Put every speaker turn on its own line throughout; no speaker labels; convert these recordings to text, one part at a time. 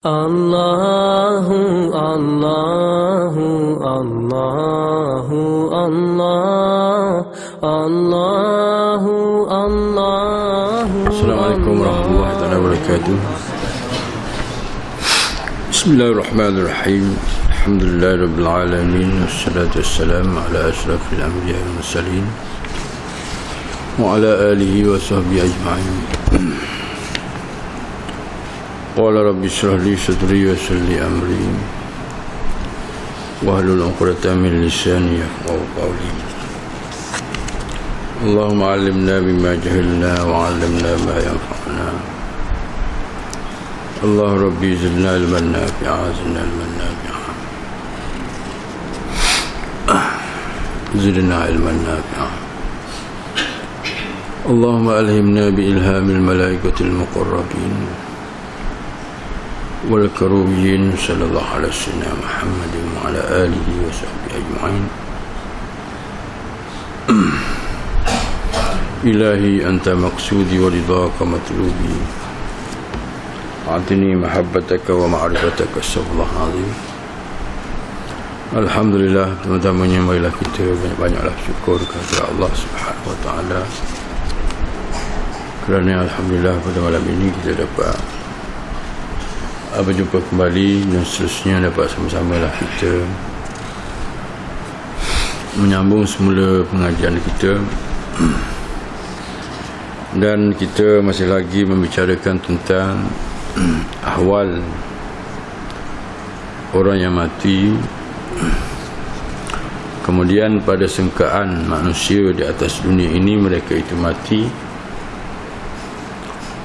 Allahu Allahu Allahu Allah Allahu Allahu.
Assalamualaikum warahmatullahi wabarakatuh. Bismillahirrahmanirrahim. Alhamdulillahirabbil alamin wassalatu wassalamu ala asyrafil anbiya'i wal mursalin wa ala alihi wa sahbihi ajma'in. Qala rabbi shrah li sadri wa yassir li amri wahlul 'uqdatam min lisani yafqahu qawli. Allahumma 'allimna bima jahilna wa 'allimna ma yanfa'una. Allah rabbi zidna ilman nafi'a zidna ilman nafi'a zidna ilman nafi'a. Allahumma alhimna bi ilhamil malaikatil muqarrabin والكروبيين صلى الله على سيدنا محمد وعلى آله وصحبه أجمعين. إلهي أنت مقصودي ورضاك مطلوبي أعطني محبتك ومعرفتك استغفر الله العظيم. Alhamdulillah, teman-temannya, marilah kita banyak-banyaklah syukur kepada Allah Subhanahu Wa Taala kerana alhamdulillah pada malam ini kita dapat berjumpa kembali dan seterusnya dapat sama-sama lah kita menyambung semula pengajian kita. Dan kita masih lagi membicarakan tentang ahwal orang yang mati, kemudian pada sangkaan manusia di atas dunia ini mereka itu mati,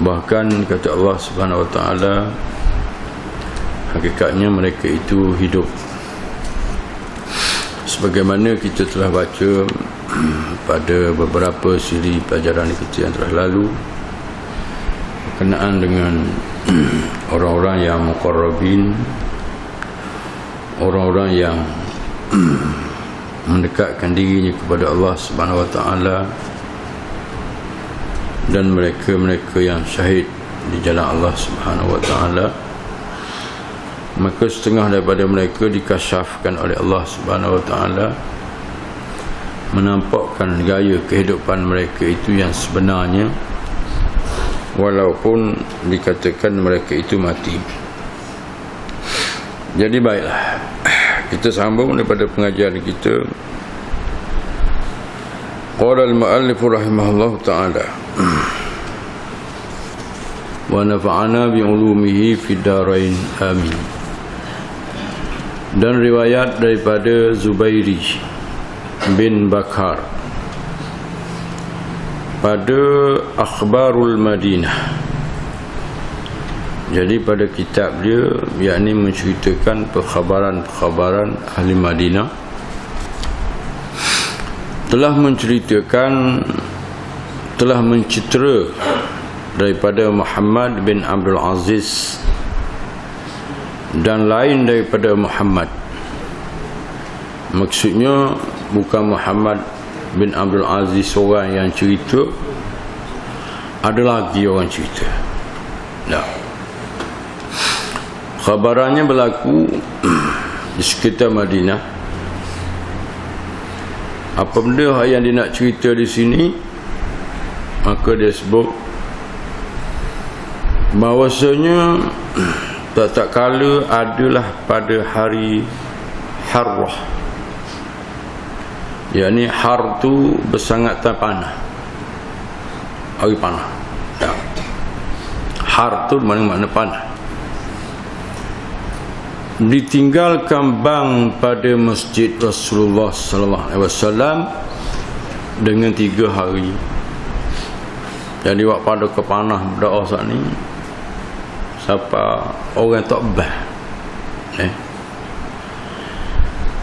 bahkan kata Allah Subhanahu Wa Taala hakikatnya mereka itu hidup. Sebagaimana kita telah baca pada beberapa siri pelajaran kita yang telah lalu berkenaan dengan orang-orang yang muqarrabin, orang-orang yang mendekatkan dirinya kepada Allah Subhanahu Wa Taala, dan mereka-mereka yang syahid di jalan Allah Subhanahu Wa Taala. Maka setengah daripada mereka dikasyafkan oleh Allah Subhanahu Wa Taala, menampakkan gaya kehidupan mereka itu yang sebenarnya, walaupun dikatakan mereka itu mati. Jadi baiklah, kita sambung daripada pengajian kita. Qala al-mu'allif rahimahullahu ta'ala wa nafa'ana bi'ulumihi fid darain amin. Dan riwayat daripada Zubairi bin Bakar pada Akhbarul Madinah. Jadi pada kitab dia, yakni menceritakan perkhabaran-perkhabaran ahli Madinah, telah mencitera daripada Muhammad bin Abdul Aziz dan lain daripada Muhammad. Maksudnya bukan Muhammad bin Abdul Aziz seorang yang cerita, ada lagi orang cerita. Nah, khabarannya berlaku di sekitar Madinah. Apa benda yang dia nak cerita di sini, maka dia sebut bahawasanya tak kala adalah pada hari Harrah, yakni har tu bersangatan panah, hari panah. Ya. Har tu mana-mana panah. Ditinggalkan bang pada masjid Rasulullah sallallahu alaihi wasallam dengan 3 hari. Jadi waktu pada kepanah berdoa saat ni, siapa orang tak bah,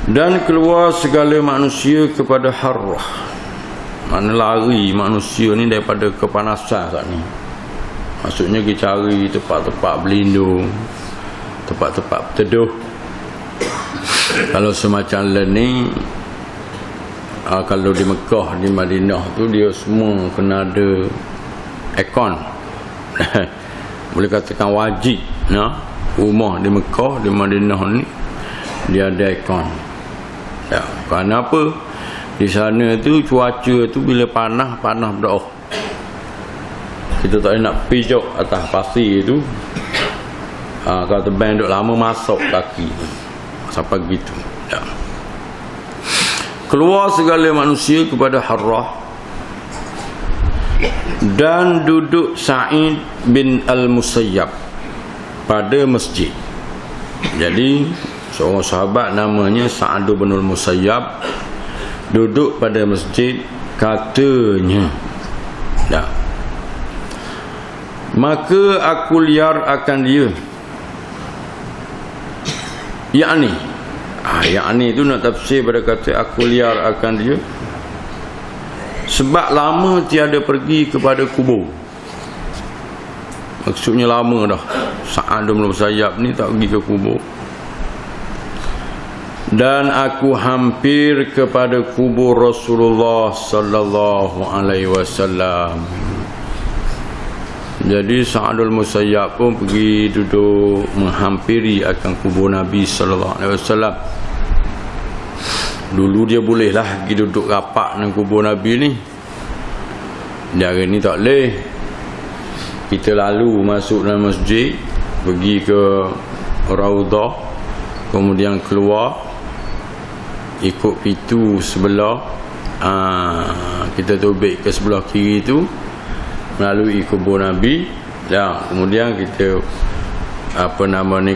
dan keluar segala manusia kepada Harrah, mana lari manusia ni daripada kepanasan saat ni. Maksudnya kita cari tempat-tempat berlindung, tempat-tempat berteduh. Kalau semacam ni, kalau di Mekah, di Madinah tu dia semua kena ada aircon. Boleh katakan wajib, nah, rumah di Mekah, di Madinah ni dia ada ikon. Ya, kenapa? Di sana tu cuaca tu bila panas berdoa. Kita tak nak pijak atas pasir tu. Kalau terbang duk lama masuk kaki sampai gitu. Ya. Keluar segala manusia kepada Harrah dan duduk Sa'id bin Al-Musayyab pada masjid. Jadi seorang sahabat namanya Sa'ad bin Al-Musayyab duduk pada masjid, katanya, ya, maka aku liar akan dia. Yakni itu nak tafsir pada kata aku liar akan dia, sebab lama tiada pergi kepada kubur. Maksudnya lama dah Sa'ad bin Musayyab ni tak pergi ke kubur. Dan aku hampir kepada kubur Rasulullah sallallahu alaihi wasallam. Jadi Sa'ad bin Musayyab pun pergi duduk menghampiri akan kubur Nabi sallallahu alaihi wasallam. Dulu dia bolehlah pergi duduk rapat dengan kubur Nabi ni. Dia hari ni tak boleh. Kita lalu masuk dalam masjid, pergi ke Raudah, kemudian keluar ikut pintu sebelah, kita tobek ke sebelah kiri tu melalui kubur Nabi, dan kemudian kita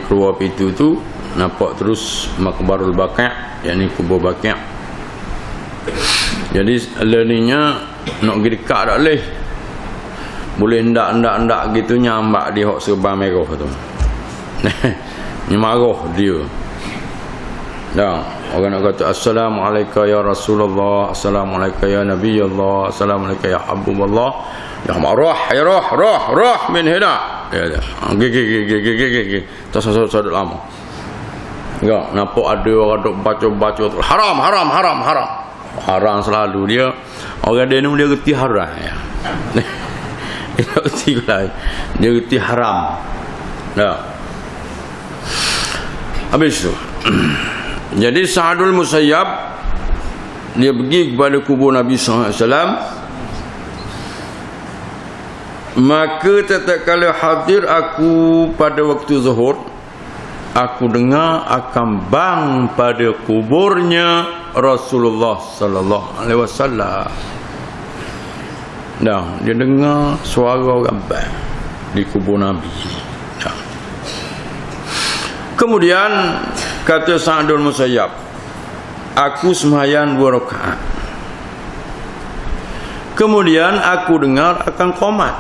keluar pintu tu nampak terus Maqbarul Baqi', yakni kubur Baqi'. Jadi leninya nak pergi dekat tak boleh. Boleh hendak gitu nyambak di hak serban merah tu. Ni marah dia. Dah, orang nak kata assalamualaikum ya Rasulullah, assalamualaikum ya Nabi Allah, assalamualaikum ya Habibullah. Ya marah, ya roh min hina. Ya. Gigi. Tak sadut lama. Enggak, nampak ada orang duk baca tu. Haram. Haram selalu dia. Orang dia ni dia reti haram ya. Dia reti lah. Dia reti haram. Dah. Habis tu. Jadi Sa'adul Musayyab dia pergi kepada kubur Nabi sallallahu alaihi wasallam. Maka tatkala hadir aku pada waktu zuhur, aku dengar akan bang pada kuburnya Rasulullah sallallahu alaihi wasallam. Dah, dia dengar suara orang bang di kubur Nabi. Dah. Kemudian kata Sa'adul Musayyab, aku sembahyang 2 rakaat. Kemudian aku dengar akan qomat.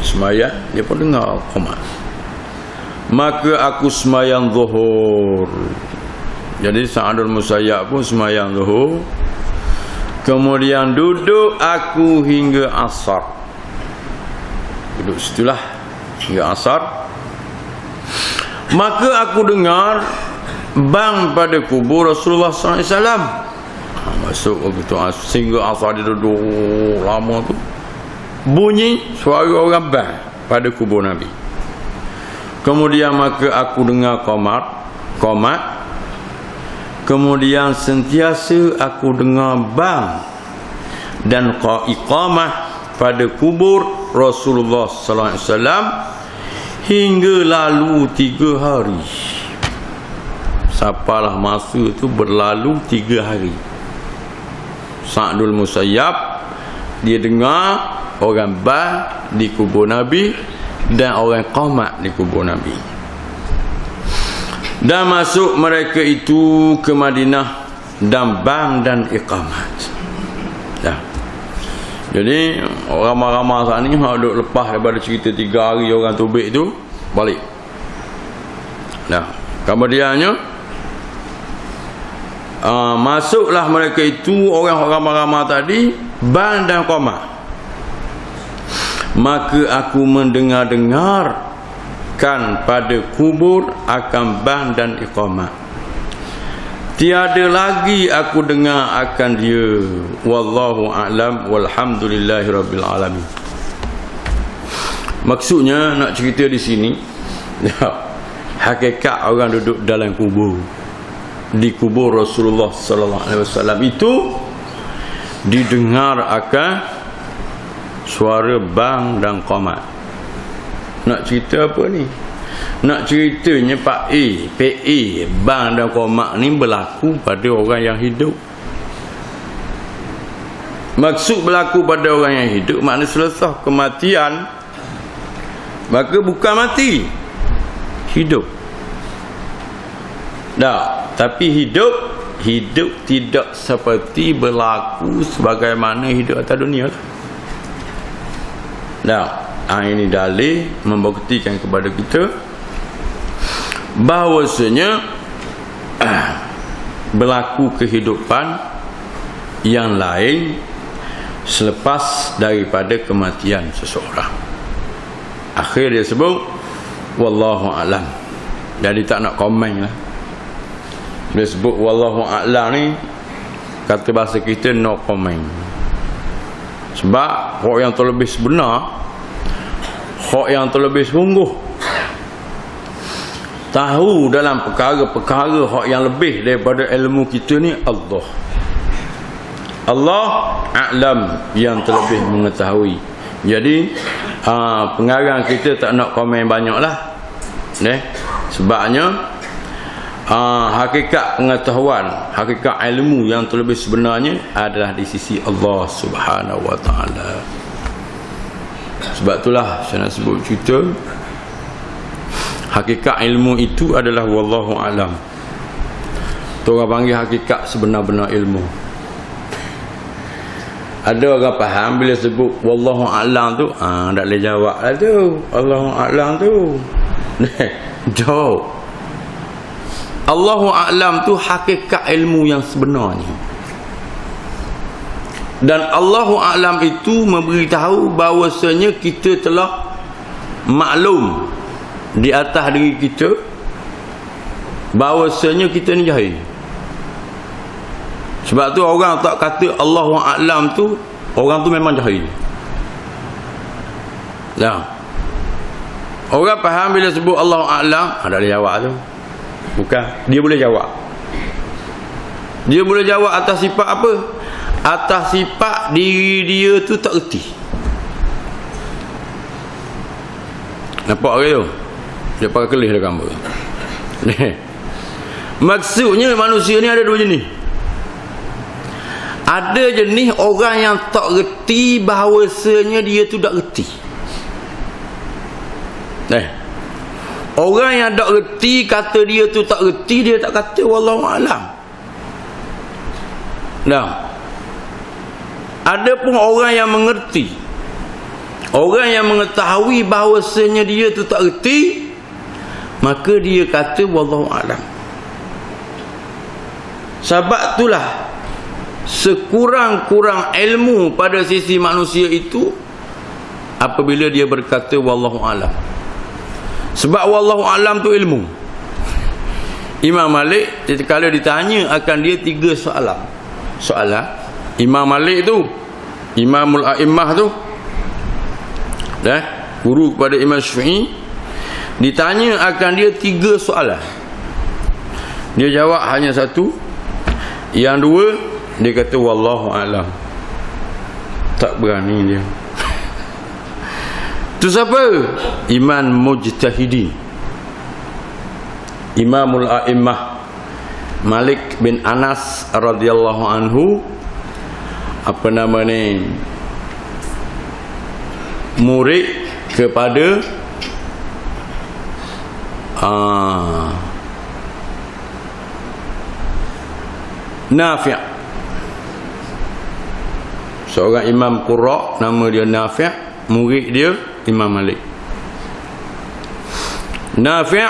Sembahyang, dia pun dengar qomat. Maka aku sembahyang zuhur. Jadi Sa'adul Musayyab pun sembahyang zuhur. Kemudian duduk aku hingga asar. Duduk situlah hingga asar. Maka aku dengar bang pada kubur Rasulullah sallallahu alaihi wasallam. Masuk begitu sehingga asar dia duduk lama tu. Bunyi suara orang bang pada kubur Nabi. Kemudian maka aku dengar qomat. Kemudian sentiasa aku dengar bang dan iqamah pada kubur Rasulullah sallallahu alaihi wasallam hingga lalu 3 hari. Sapalah masa itu berlalu 3 hari. Sa'adul Musayyab dia dengar orang bang di kubur Nabi dan orang qomat di kubur Nabi. Dan masuk mereka itu ke Madinah dan bang dan iqamat. Ya. Jadi orang ramai-ramai saat ni hak duk lepas daripada cerita 3 hari orang tubik tu balik. Nah, kemudiannya masuklah mereka itu orang ramai-ramai tadi bang dan qomat. Maka aku mendengar-dengar kan pada kubur akan bang dan iqamah. Tiada lagi aku dengar akan dia. Wallahu a'lam walhamdulillahirabbil alamin. Maksudnya nak cerita di sini Hakikat orang duduk dalam kubur, di kubur Rasulullah sallallahu alaihi wasallam itu didengar akan suara bang dan qamat. Nak cerita apa ni? Nak ceritanya Pak A, PA, bang dan qamat ni berlaku pada orang yang hidup. Maksud berlaku pada orang yang hidup makna selesai kematian, maka bukan mati, hidup. Tapi hidup tidak seperti berlaku sebagaimana hidup atas dunia lah. Ini dalil membuktikan kepada kita bahawasanya berlaku kehidupan yang lain selepas daripada kematian seseorang. Akhir dia sebut wallahu a'lam. Jadi tak nak komen lah. Dia sebut wallahu a'lam ni, kata bahasa kita no comment. Sebab hak yang terlebih sebenar, hak yang terlebih sungguh, tahu dalam perkara-perkara hak yang lebih daripada ilmu kita ni Allah a'lam, yang terlebih mengetahui. Jadi pengarang kita tak nak komen banyak lah, sebabnya hakikat pengetahuan, hakikat ilmu yang terlebih sebenarnya adalah di sisi Allah Subhanahu wa ta'ala. Sebab itulah saya nak sebut cerita, hakikat ilmu itu adalah wallahu alam. Tu orang panggil hakikat sebenar-benar ilmu. Ada orang faham bila sebut wallahu alam tu, tak boleh jawab lah tu. Wallahu alam tu. Jawab. Allahu a'lam tu hakikat ilmu yang sebenarnya. Dan Allahu a'lam itu memberitahu bahawasanya kita telah maklum di atas diri kita bahawasanya kita ni jahil. Sebab tu orang tak kata Allahu a'lam tu, orang tu memang jahil. Orang faham bila sebut Allahu a'lam, ada boleh jawab tu. Bukan, dia boleh jawab. Dia boleh jawab atas sifat apa? Atas sifat diri dia tu tak erti. Nampak ke tu? Dia pakai kelih dah gambar. Maksudnya manusia ni ada dua jenis. Ada jenis orang yang tak erti bahawasanya dia tu tak erti. Orang yang tak reti kata dia tu tak reti, dia tak kata wallahu alam. Ada pun orang yang mengerti, orang yang mengetahui bahawasanya dia tu tak reti, maka dia kata wallahu alam. Sebab itulah sekurang-kurang ilmu pada sisi manusia itu apabila dia berkata wallahu alam. Sebab wallahu alam tu ilmu. Imam Malik kalau ditanya akan dia 3 soalan. Imam Malik tu, Imamul A'immah tu, guru kepada Imam Syafi'i, ditanya akan dia 3 soalan. Dia jawab hanya 1. Yang 2 dia kata wallahu alam. Tak berani dia. Tu siapa? Imam Mujtahidi, Imamul A'immah Malik bin Anas radhiyallahu anhu, apa nama ni, murid kepada Nafi', seorang imam qurra, nama dia Nafi', murid dia Imam Malik. Nafi'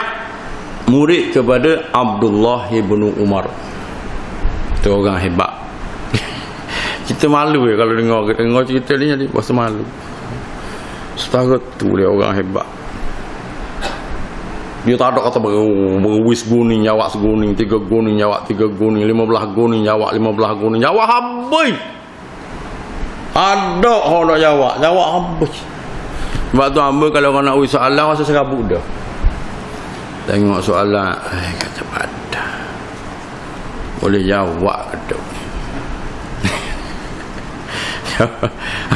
murid kepada Abdullah bin Umar. Itu orang hebat. Kita malu kalau dengar cerita ni, jadi rasa malu. Setara tu dia orang hebat. Dia tak ada kata berwis guning jawab seguning, 3 guning jawab 3 guning, 15 guning jawab 15 guning, jawab habis. Ada orang nak jawab habis. Sebab tu hamba kalau orang nak uis soalan rasa serabut dah. tengok soalan, kata pada boleh jawab ke tak?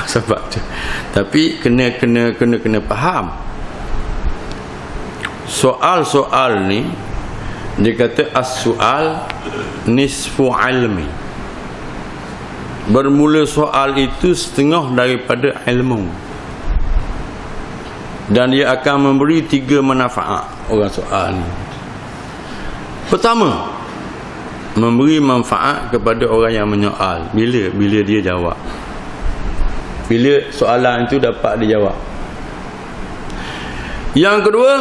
Sebab tu. Tapi kena faham. Soal-soal ni dia kata as-su'al nisfu ilmi. Bermula soal itu setengah daripada ilmu. Dan dia akan memberi 3 manfaat orang soal ni. Pertama, memberi manfaat kepada orang yang menyoal bila dia jawab. Bila soalan itu dapat dijawab. Yang kedua,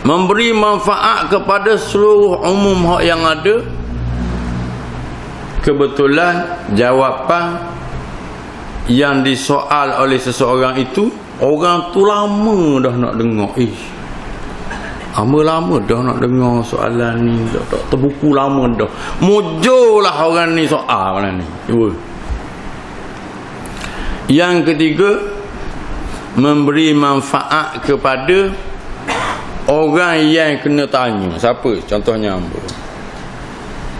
memberi manfaat kepada seluruh umum hak yang ada. Kebetulan jawapan yang disoal oleh seseorang itu, orang tu lama dah nak dengar. Lama dah nak dengar soalan ni, tak terbuku lama dah. Mujurlah orang ni soal mana ni. Yang ketiga, memberi manfaat kepada orang yang kena tanya. Siapa? Contohnya hamba.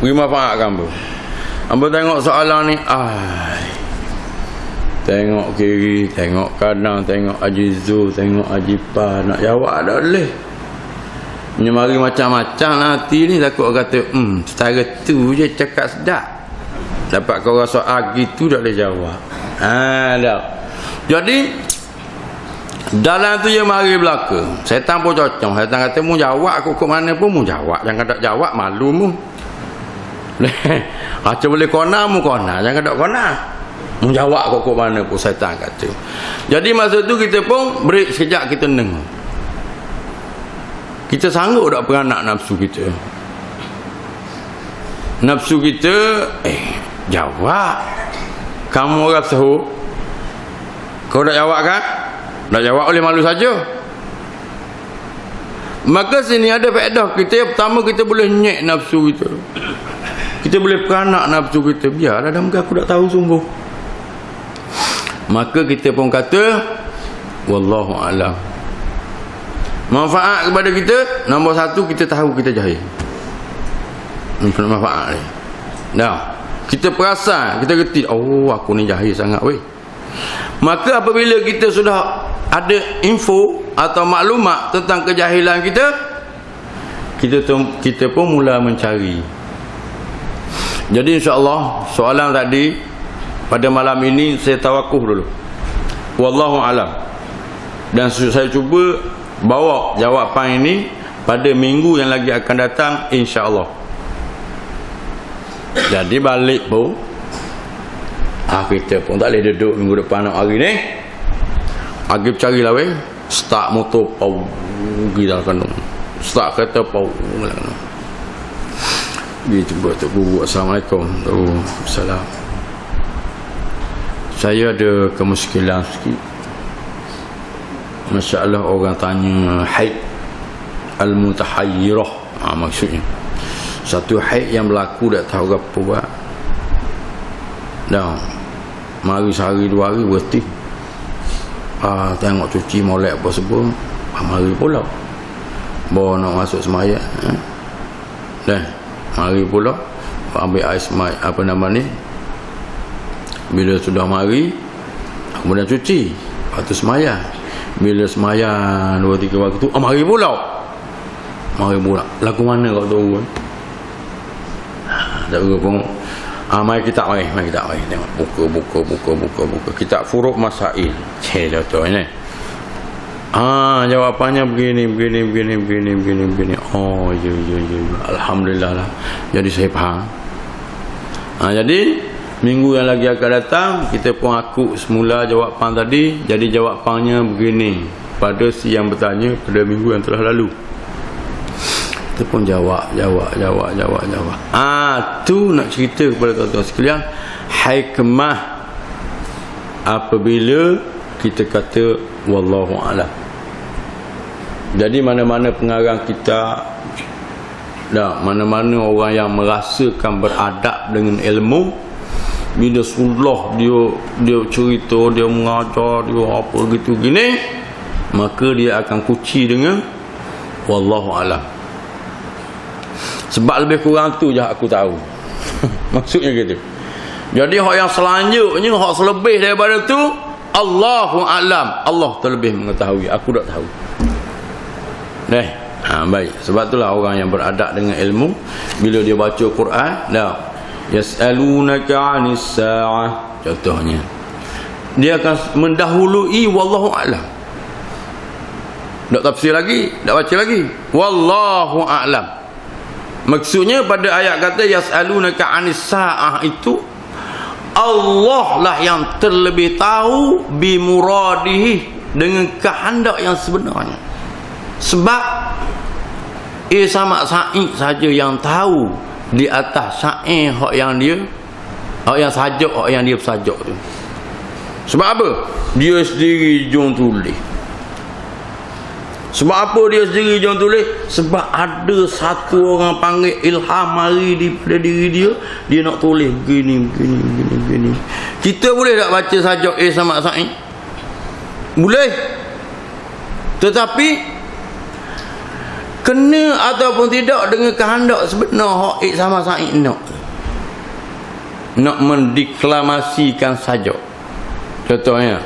Beri manfaat ke hamba? Hamba tengok soalan ni, tengok kiri, tengok kanan, tengok Haji Zul, tengok Haji Pa, nak jawab tak boleh. Menyemari macam-macam nanti ni, takut orang kata setara tu je cakap sedap, dapat kau rasa gitu tak boleh jawab. Dah. Jadi dalam tu dia mari belaka. Setan pun cocok. Setan kata mu jawab aku ke mana pun mu jawab. Jangan tak jawab malu mu. Macam boleh kona mu kona, jangan tak kona. Mu jawab aku ke mana pun, setan kata. Jadi masa tu kita pun break sekejap, kita dengar. Kita sanggup tak beranak nafsu kita? Nafsu kita jawab. Kamu orang sahur, kau nak jawab kan? Nak jawab oleh malu saja. Maka sini ada faedah kita. Yang pertama, kita boleh nyek nafsu kita. Kita boleh peranak nafsu kita. Biarlah dah, muka aku tak tahu sungguh. Maka kita pun kata wallahu a'lam. Manfaat kepada kita, nombor 1, kita tahu kita jahil. Manfaat ni. Dah. Kita perasan, kita reti, aku ni jahil sangat weh. Maka apabila kita sudah ada info atau maklumat tentang kejahilan kita, kita pun mula mencari. Jadi insya-Allah soalan tadi pada malam ini saya tawakkuf dulu. Wallahu alam. Dan saya cuba bawa jawapan ini pada minggu yang lagi akan datang insya-Allah. Jadi balik pun kita pun tak boleh duduk minggu depan nak hari ni. Pergi cari lah weh. Start motor pau pergi dalam kandung. Start kereta pau dalam kandung. Pergi cuba Tok Guru. Assalamualaikum. Salam. Saya ada kemuskilan sikit. Masya Allah, orang tanya haid al-mutahayyirah. Maksudnya satu haid yang berlaku tak tahu apa buat. Dah mari sehari 2 hari berhenti. Tengok cuci molek apa semua, mari pula bawa nak masuk semayang. Dah mari pula ambil air semayang, apa nama ni, bila sudah mari kemudian cuci, lepas tu semayang. Bila semayang 2-3 waktu, mari pula lagu mana kau tahu kan? Tak pun. Mari kita tengok buka kitab Furuq Masail. Contoh ni. Jawapannya begini. Oh, ya. Alhamdulillah lah. Jadi saya faham. Jadi minggu yang lagi akan datang kita pun akuk semula jawapan tadi. Jadi jawapannya begini pada si yang bertanya pada minggu yang telah lalu. Kita pun jawab. Tu nak cerita kepada tuan-tuan sekalian, hikmah apabila kita kata wallahu a'lam. Jadi mana-mana pengarang kita, mana-mana orang yang merasakan beradab dengan ilmu, bila sulah dia cerita, dia mengajar, dia apa gitu gini, maka dia akan kunci dengan wallahu alam. Sebab lebih kurang tu je aku tahu. Maksudnya gitu. Jadi hak yang selanjutnya, hak selebih daripada tu, Allahu alam. Allah terlebih mengetahui, aku tak tahu. Baik. Sebab itulah orang yang beradab dengan ilmu, bila dia baca Quran, yas'alunaka 'anis sa'ah contohnya, dia akan mendahului wallahu alam. Tak tafsir lagi, tak baca lagi, wallahu alam. Maksudnya pada ayat kata yas'alunaka 'anis sa'ah itu, Allah lah yang terlebih tahu bimuradihi, dengan kehendak yang sebenarnya. Sebab sama Sa'id saja yang tahu di atas Sa'id hak yang dia, hak yang sajak, hak yang dia bersajak tu. Sebab apa? Dia sendiri jom tulis. Sebab apa dia sendiri jom tulis? Sebab ada satu orang panggil ilham mari daripada diri dia, dia nak tulis begini. Kita boleh tak baca sajak sama Sa'id? Boleh. Tetapi kena ataupun tidak dengan kehendak sebenar hak sama Sa'id nak mendeklamasikan sajak. Contohnya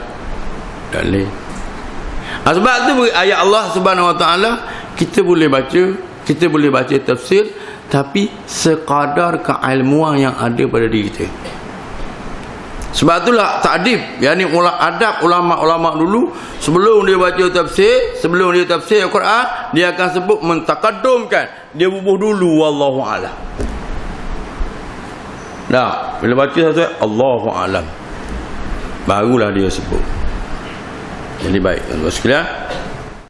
dalil. Sebab tu ayat Allah Subhanahu Wa Taala kita boleh baca tafsir, tapi sekadar keilmuan yang ada pada diri kita. Sebab itulah ta'dib, yakni adab ulama-ulama dulu sebelum dia baca tafsir, sebelum dia tafsir Al-Quran, dia akan sebut mentakadumkan, dia bubuh dulu wallahu alam. Bila baca satu Allahu alam, barulah dia sebut. Jadi baik tuan-tuan sekalian,